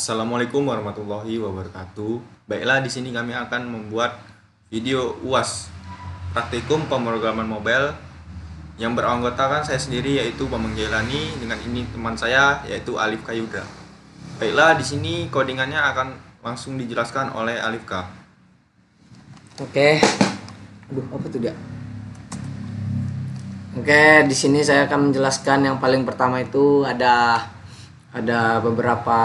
Assalamualaikum warahmatullahi wabarakatuh. Baiklah, di sini kami akan membuat video UAS praktikum pemrograman mobile yang beranggotakan saya sendiri yaitu Bambang Jailani, dengan ini teman saya yaitu Alif Kayuda. Baiklah, di sini codingannya akan langsung dijelaskan oleh Alif K. Oke. Aduh, apa tuh dia? Oke, di sini saya akan menjelaskan yang paling pertama itu ada beberapa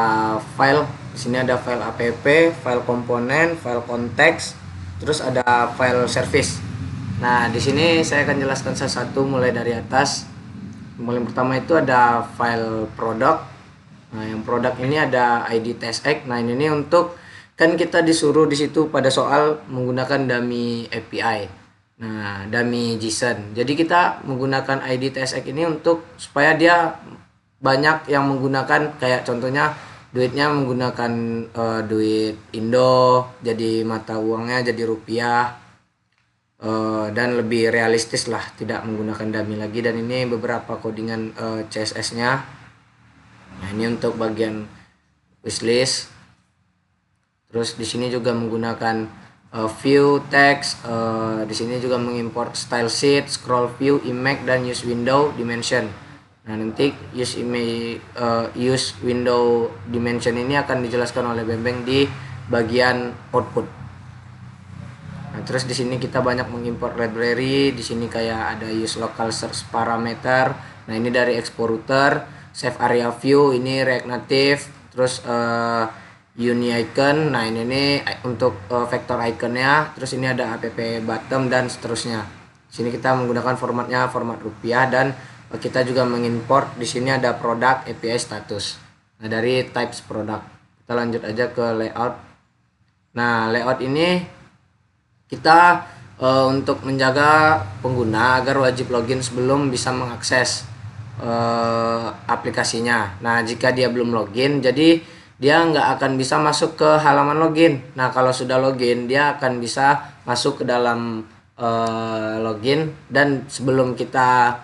file. Di sini ada file app, file komponen, file konteks, terus ada file service. Nah, di sini saya akan jelaskan satu-satu mulai dari atas. Yang paling pertama itu ada file product. Nah, yang produk ini ada ID TSX. Nah, ini untuk kan kita disuruh di situ pada soal menggunakan dummy API. Nah, dummy JSON. Jadi kita menggunakan ID TSX ini untuk supaya dia banyak yang menggunakan, kayak contohnya duitnya menggunakan duit Indo, jadi mata uangnya jadi rupiah, dan lebih realistis lah, tidak menggunakan dummy lagi. Dan ini beberapa codingan CSS-nya. Nah, ini untuk bagian wishlist. Terus di sini juga menggunakan view text. Di sini juga mengimport style sheet, scroll view, image, dan use window dimension. Nah, nanti use window dimension ini akan dijelaskan oleh Bembeng di bagian output. Nah, terus di sini kita banyak mengimport library. Di sini kayak ada use local search parameter. Nah, ini dari export router, save area view, ini React Native, terus Uni-icon. Nah, ini untuk vektor iconnya. Terus ini ada app bottom dan seterusnya. Sini kita menggunakan formatnya format rupiah, dan kita juga mengimport. Di sini ada product API status. Nah, dari types product. Kita lanjut aja ke layout. Nah, layout ini kita untuk menjaga pengguna agar wajib login sebelum bisa mengakses aplikasinya. Nah, jika dia belum login, jadi dia nggak akan bisa masuk ke halaman login. Nah, kalau sudah login, dia akan bisa masuk ke dalam login. Dan sebelum kita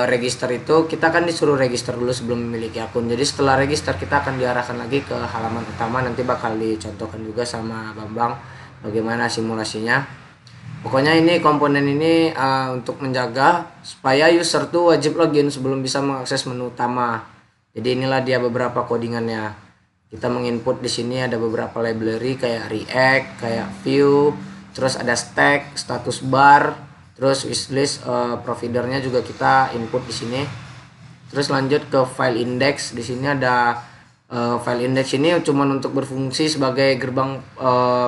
register itu, kita kan disuruh register dulu sebelum memiliki akun. Jadi setelah register, kita akan diarahkan lagi ke halaman utama. Nanti bakal dicontohkan juga sama Bambang bagaimana simulasinya. Pokoknya ini komponen ini untuk menjaga supaya user tuh wajib login sebelum bisa mengakses menu utama. Jadi inilah dia beberapa codingannya. Kita menginput di sini ada beberapa library kayak React, kayak View, terus ada stack, status bar, terus wishlist, providernya juga kita input di sini. Terus lanjut ke file index. Di sini ada file index ini cuma untuk berfungsi sebagai gerbang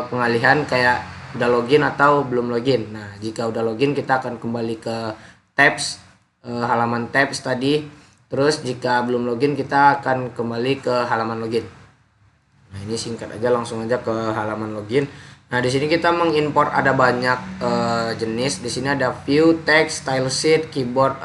pengalihan, kayak udah login atau belum login. Nah, jika udah login kita akan kembali ke tabs, halaman tabs tadi. Terus jika belum login kita akan kembali ke halaman login. Nah, ini singkat aja, langsung aja ke halaman login. Nah, di sini kita mengimport ada banyak jenis. Di sini ada view, text, style sheet, keyboard,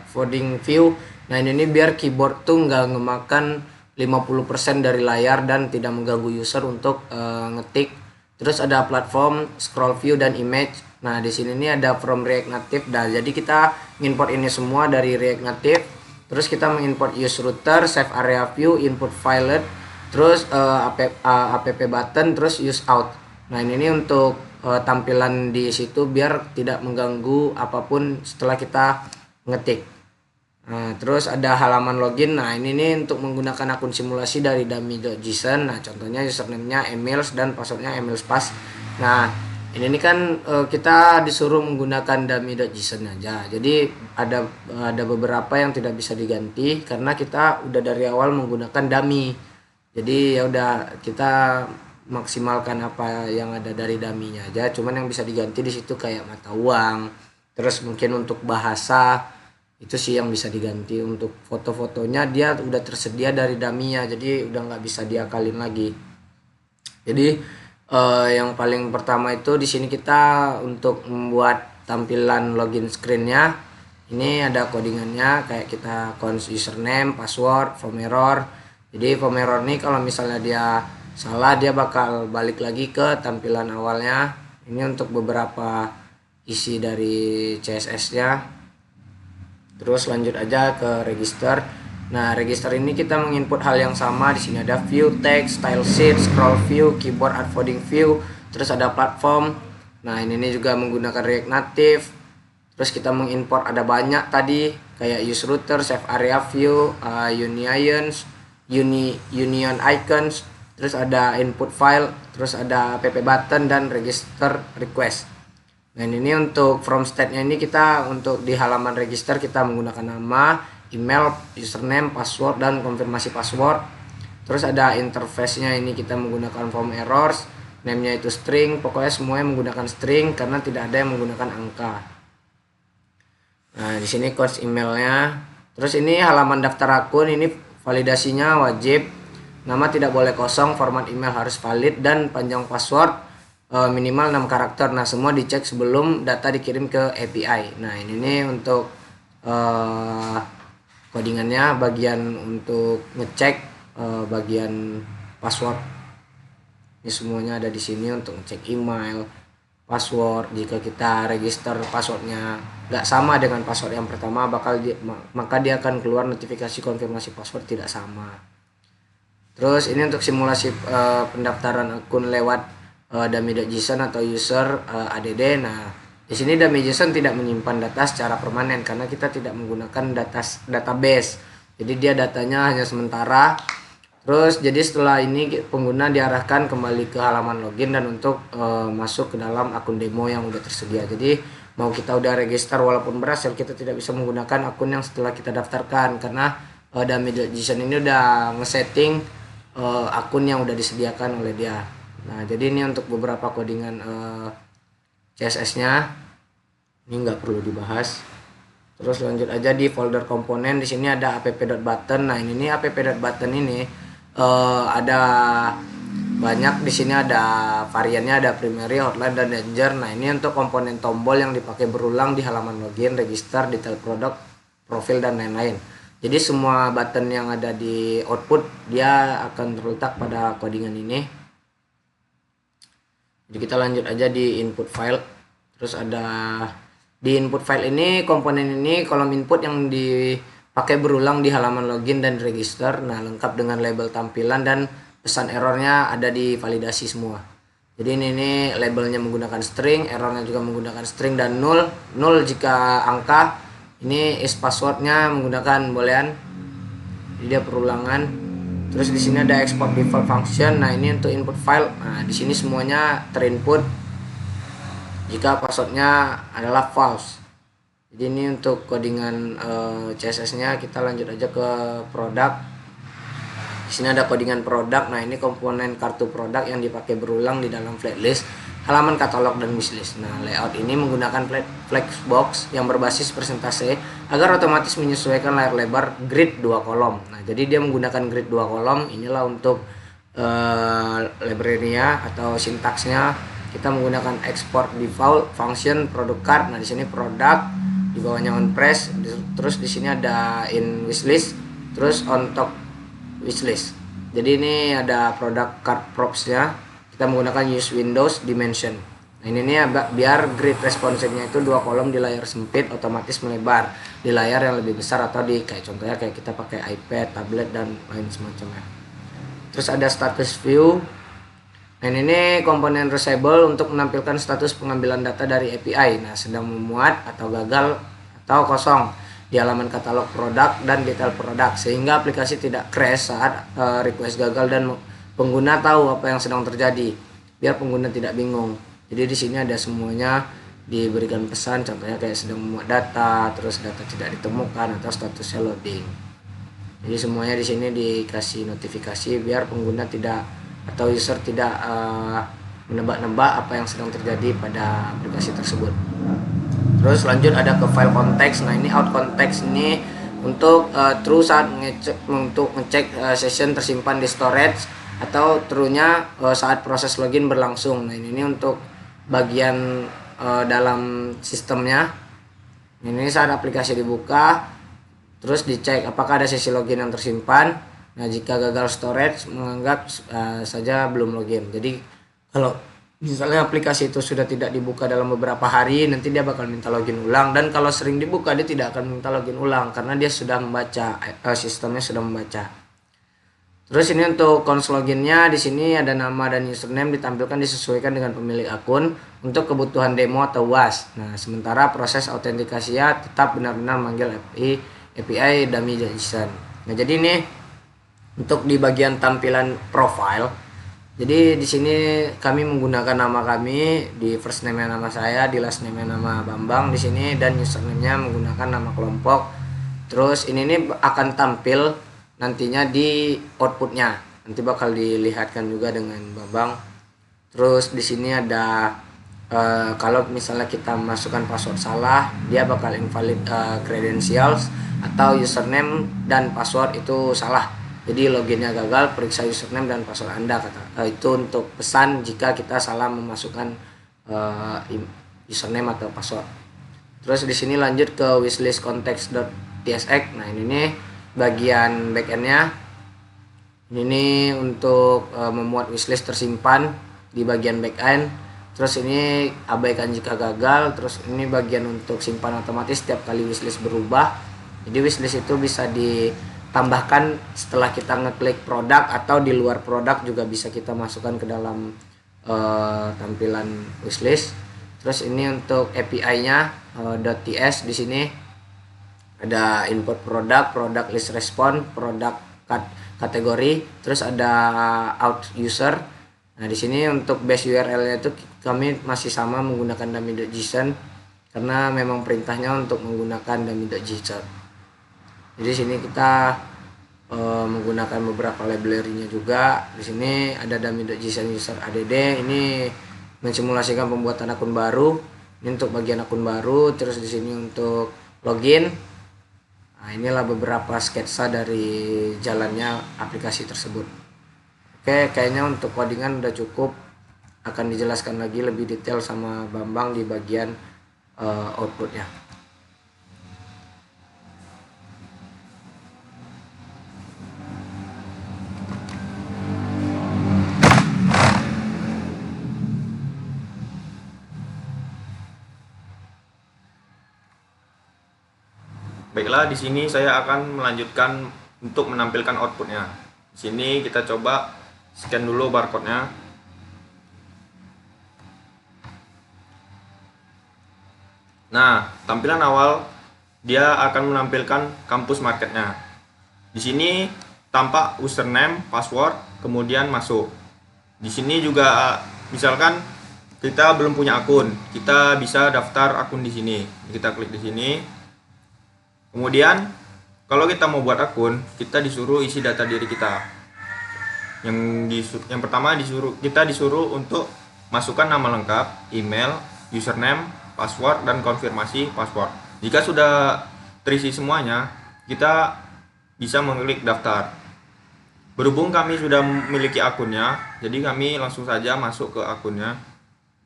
folding view. Nah, ini biar keyboard tuh nggak ngemakan 50% dari layar dan tidak mengganggu user untuk ngetik. Terus ada platform, scroll view, dan image. Nah, di sini ini ada from React Native. Nah, jadi kita mengimport ini semua dari React Native. Terus kita mengimport use router, save area view, input file, terus app button, terus use out. Nah, ini untuk tampilan di situ biar tidak mengganggu apapun setelah kita ngetik. Nah, terus ada halaman login. Nah, ini nih untuk menggunakan akun simulasi dari dummy.json. Nah, contohnya username-nya emails dan passwordnya emailspass. Nah, ini nih kan kita disuruh menggunakan dummy.json aja. Jadi ada beberapa yang tidak bisa diganti karena kita udah dari awal menggunakan dummy. Jadi ya udah, kita maksimalkan apa yang ada dari dummy-nya aja. Cuman yang bisa diganti di situ kayak mata uang. Terus mungkin untuk bahasa itu sih yang bisa diganti. Untuk foto-fotonya dia udah tersedia dari dummy-nya, jadi udah nggak bisa diakalin lagi. Jadi yang paling pertama itu di sini kita untuk membuat tampilan login screen-nya. Ini ada codingannya, kayak kita cons username, password, form error. Jadi form error nih kalau misalnya dia salah, dia bakal balik lagi ke tampilan awalnya. Ini untuk beberapa isi dari CSS-nya. Terus lanjut aja ke register. Nah, register ini kita menginput hal yang sama. Di sini ada view text, style sheet, scroll view, keyboard unfolding view, terus ada platform. Nah, ini juga menggunakan React Native. Terus kita mengimport ada banyak tadi kayak use router, save area view, union icons, terus ada input file, terus ada pp button dan register request. Nah, ini untuk from state-nya ini kita untuk di halaman register kita menggunakan nama, email, username, password dan konfirmasi password. Terus ada interface-nya ini kita menggunakan form errors, name-nya itu string, pokoknya semuanya menggunakan string karena tidak ada yang menggunakan angka. Nah, di sini codes emailnya. Terus ini halaman daftar akun, ini validasinya wajib. Nama tidak boleh kosong, format email harus valid dan panjang password minimal 6 karakter. Nah, semua dicek sebelum data dikirim ke API. Nah, ini nih untuk codingannya, bagian untuk ngecek bagian password. Ini semuanya ada di sini untuk ngecek email, password. Jika kita register passwordnya nggak sama dengan password yang pertama, maka dia akan keluar notifikasi konfirmasi password tidak sama. Terus ini untuk simulasi pendaftaran akun lewat dummy.json atau user add. Nah, di sini dummy.json tidak menyimpan data secara permanen karena kita tidak menggunakan database. Jadi dia datanya hanya sementara. Terus jadi setelah ini pengguna diarahkan kembali ke halaman login dan untuk masuk ke dalam akun demo yang udah tersedia. Jadi mau kita udah register walaupun berhasil, kita tidak bisa menggunakan akun yang setelah kita daftarkan karena dummy.json ini udah ngesetting akun yang udah disediakan oleh dia. Nah, jadi ini untuk beberapa codingan CSS-nya. Ini nggak perlu dibahas. Terus lanjut aja di folder komponen. Di sini ada app.button. Nah, ini app.button ini ada banyak. Di sini ada variannya, ada primary, hotline dan danger. Nah, ini untuk komponen tombol yang dipakai berulang di halaman login, register, detail produk, profil dan lain-lain. Jadi semua button yang ada di output dia akan terletak pada codingan ini. Jadi kita lanjut aja di input file. Terus ada di input file ini komponen ini kolom input yang dipakai berulang di halaman login dan register. Nah, lengkap dengan label tampilan dan pesan errornya ada di validasi semua. Jadi ini labelnya menggunakan string, errornya juga menggunakan string dan null jika angka. Ini is passwordnya menggunakan boolean. Jadi dia perulangan. Terus di sini ada export default function. Nah, ini untuk input file. Nah, di sini semuanya terinput jika passwordnya adalah false. Jadi ini untuk codingan CSS-nya. Kita lanjut aja ke produk. Di sini ada codingan produk. Nah, ini komponen kartu produk yang dipakai berulang di dalam flatlist, halaman katalog dan wishlist. Nah, layout ini menggunakan flexbox yang berbasis persentase agar otomatis menyesuaikan layar lebar grid 2 kolom. Nah, jadi dia menggunakan grid 2 kolom. Inilah untuk library-nya atau sintaksnya. Kita menggunakan export default function product card. Nah, di sini produk, di bawahnya on press, terus di sini ada in wishlist, terus on top wishlist. Jadi ini ada product card props-nya. Kita menggunakan use windows dimension. Nah, ini nih biar grid responsive-nya itu 2 kolom di layar sempit otomatis melebar di layar yang lebih besar atau di contohnya kayak kita pakai iPad, tablet dan lain semacamnya. Terus ada status view. Nah, ini komponen reusable untuk menampilkan status pengambilan data dari API. Nah, sedang memuat atau gagal atau kosong di halaman katalog produk dan detail produk sehingga aplikasi tidak crash saat request gagal dan pengguna tahu apa yang sedang terjadi biar pengguna tidak bingung. Jadi di sini ada semuanya diberikan pesan, contohnya kayak sedang memuat data, terus data tidak ditemukan atau statusnya loading. Jadi semuanya di sini dikasih notifikasi biar pengguna tidak atau user tidak menebak-nebak apa yang sedang terjadi pada aplikasi tersebut. Terus lanjut ada ke file konteks. Nah, ini out konteks ini untuk true saat ngecek session tersimpan di storage atau true-nya saat proses login berlangsung. Nah, ini untuk bagian dalam sistemnya. Ini saat aplikasi dibuka terus dicek apakah ada sesi login yang tersimpan. Nah, jika gagal storage menganggap saja belum login. Jadi kalau misalnya aplikasi itu sudah tidak dibuka dalam beberapa hari, nanti dia bakal minta login ulang, dan kalau sering dibuka dia tidak akan minta login ulang karena dia sudah membaca, sistemnya sudah membaca. Terus ini untuk konsol loginnya, di sini ada nama dan username ditampilkan disesuaikan dengan pemilik akun untuk kebutuhan demo atau UAS. Nah, sementara proses autentikasinya tetap benar-benar manggil API dummy JSON. Nah, jadi ini untuk di bagian tampilan profile. Jadi di sini kami menggunakan nama kami, di first name nama saya, di last name nama Bambang di sini, dan username-nya menggunakan nama kelompok. Terus ini akan tampil nantinya di outputnya, nanti bakal dilihatkan juga dengan Bambang. Terus di sini ada kalau misalnya kita masukkan password salah, dia bakal invalid credentials, atau username dan password itu salah, jadi loginnya gagal, periksa username dan password Anda, itu untuk pesan jika kita salah memasukkan username atau password. Terus di sini lanjut ke wishlist context.tsx. Nah, ini nih bagian backendnya. Ini untuk memuat wishlist tersimpan di bagian backend. Terus ini abaikan jika gagal. Terus ini bagian untuk simpan otomatis setiap kali wishlist berubah. Jadi wishlist itu bisa ditambahkan setelah kita ngeklik produk, atau di luar produk juga bisa kita masukkan ke dalam tampilan wishlist. Terus ini untuk API-nya .ts. Di sini ada input produk, produk list response, produk kategori, terus ada out user. Nah, di sini untuk base URL-nya itu kami masih sama menggunakan dummy.json karena memang perintahnya untuk menggunakan dummy.json. Jadi sini kita menggunakan beberapa library-nya juga. Di sini ada dummy.json user add, ini mensimulasikan pembuatan akun baru. Ini untuk bagian akun baru. Terus di sini untuk login. Nah, inilah beberapa sketsa dari jalannya aplikasi tersebut. Oke, kayaknya untuk codingan udah cukup. Akan dijelaskan lagi lebih detail sama Bambang di bagian outputnya. Baiklah, di sini saya akan melanjutkan untuk menampilkan outputnya. Di sini kita coba scan dulu barcode-nya. Nah, tampilan awal dia akan menampilkan kampus marketnya. Di sini tampak username, password, kemudian masuk. Di sini juga misalkan kita belum punya akun, kita bisa daftar akun di sini. Kita klik di sini. Kemudian kalau kita mau buat akun, kita disuruh isi data diri kita. Yang pertama kita disuruh untuk masukkan nama lengkap, email, username, password, dan konfirmasi password. Jika sudah terisi semuanya, kita bisa mengklik daftar. Berhubung kami sudah memiliki akunnya, jadi kami langsung saja masuk ke akunnya.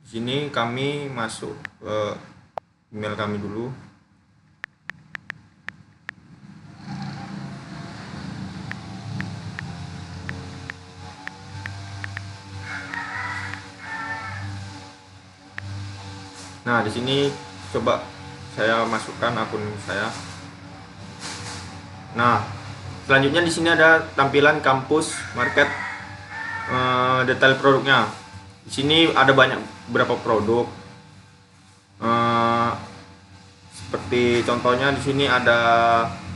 Di sini kami masuk ke email kami dulu. Nah, di sini coba saya masukkan akun saya. Nah, selanjutnya di sini ada tampilan kampus market, detail produknya. Di sini ada beberapa produk. Seperti contohnya di sini ada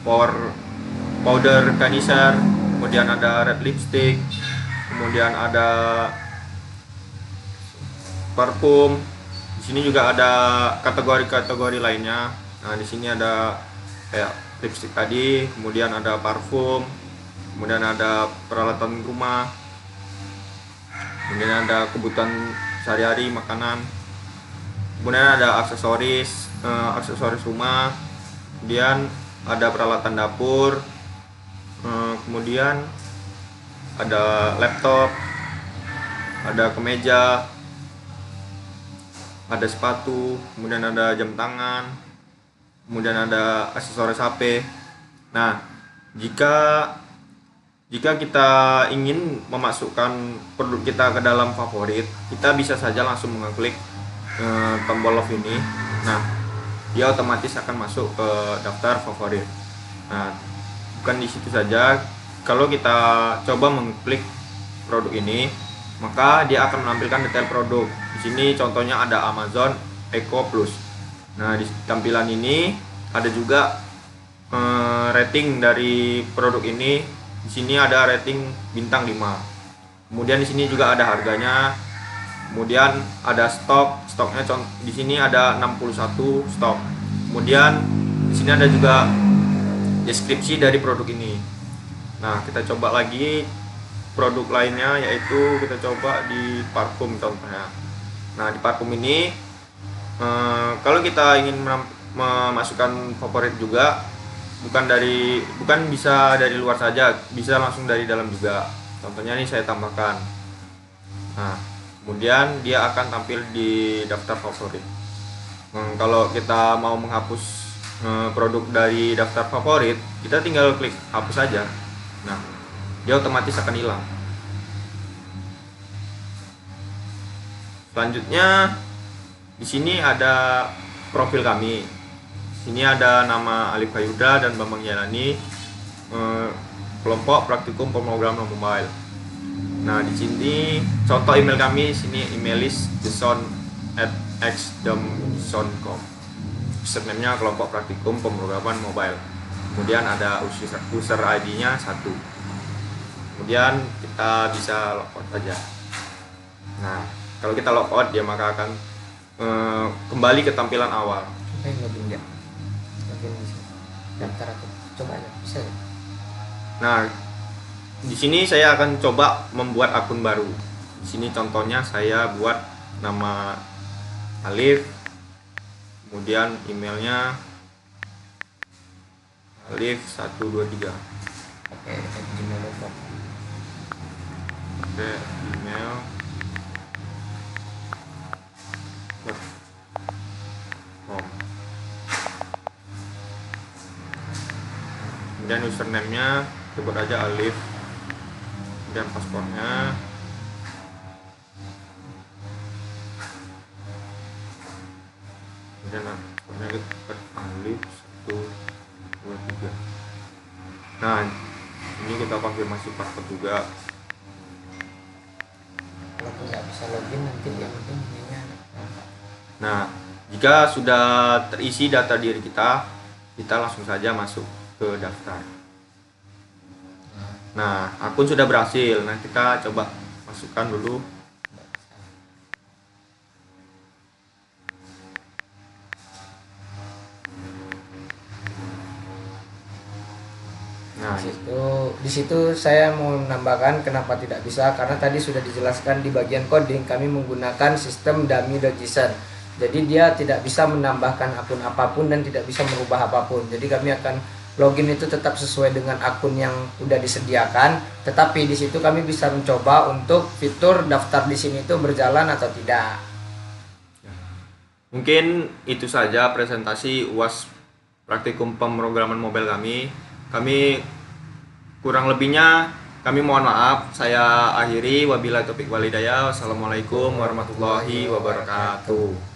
powder conditioner, kemudian ada red lipstick, kemudian ada parfum. Di sini juga ada kategori-kategori lainnya. Nah, di sini ada kayak lipstick tadi, kemudian ada parfum, kemudian ada peralatan rumah, kemudian ada kebutuhan sehari-hari, makanan, kemudian ada aksesoris rumah, kemudian ada peralatan dapur, kemudian ada laptop, ada kemeja, ada sepatu, kemudian ada jam tangan, kemudian ada aksesoris HP. Nah, jika jika kita ingin memasukkan produk kita ke dalam favorit, kita bisa saja langsung mengklik tombol love ini. Nah, dia otomatis akan masuk ke daftar favorit. Nah, bukan di situ saja. Kalau kita coba mengklik produk ini, maka dia akan menampilkan detail produk. Di sini contohnya ada Amazon Eco Plus. Nah, di tampilan ini ada juga rating dari produk ini. Di sini ada rating bintang 5. Kemudian di sini juga ada harganya. Kemudian ada stoknya di sini ada 61 stok. Kemudian di sini ada juga deskripsi dari produk ini. Nah, kita coba lagi produk lainnya, yaitu kita coba di parfum contohnya. Nah, di parfum ini kalau kita ingin memasukkan favorit juga, bukan bisa dari luar saja, bisa langsung dari dalam juga. Contohnya ini saya tambahkan. Nah, kemudian dia akan tampil di daftar favorit. Kalau kita mau menghapus produk dari daftar favorit, kita tinggal klik hapus saja. Nah, dia otomatis akan hilang. Selanjutnya di sini ada profil kami. Sini ada nama Alif Kayuda dan Bambang Yelani, kelompok praktikum pemrograman mobile. Nah, di sini contoh email kami, sini emailis jason@xdom.com. Username-nya kelompok praktikum pemrograman mobile. Kemudian ada user ID-nya 1. Kemudian kita bisa logout saja. Nah, kalau kita logout, dia maka akan kembali ke tampilan awal. Coba yang login dia. Login di sini. Daftar aku. Coba aja, bisa ya? Nah, di sini saya akan coba membuat akun baru. Di sini contohnya saya buat nama Alif, kemudian emailnya Alif123. Oke, gmail.com. Oke, email. Kemudian username-nya sebut aja Alif. Kemudian paspornya. Kemudian paspornya kita Alif 123. Nah, ini kita konfirmasi paspor juga. Kalau aku nggak bisa login nanti yang penting ininya. Nah, jika sudah terisi data diri kita langsung saja masuk ke daftar. Nah, akun sudah berhasil. Nah, kita coba masukkan dulu. Nah, Di situ saya mau menambahkan kenapa tidak bisa, karena tadi sudah dijelaskan di bagian coding kami menggunakan sistem dummy.json. Jadi dia tidak bisa menambahkan akun apapun dan tidak bisa merubah apapun. Jadi kami akan login itu tetap sesuai dengan akun yang sudah disediakan, tetapi di situ kami bisa mencoba untuk fitur daftar di sini itu berjalan atau tidak. mungkin itu saja presentasi UAS praktikum pemrograman mobile kami. Kami kurang lebihnya kami mohon maaf. Saya akhiri, wabillahi taufiq walhidayah. Wassalamualaikum warahmatullahi wabarakatuh.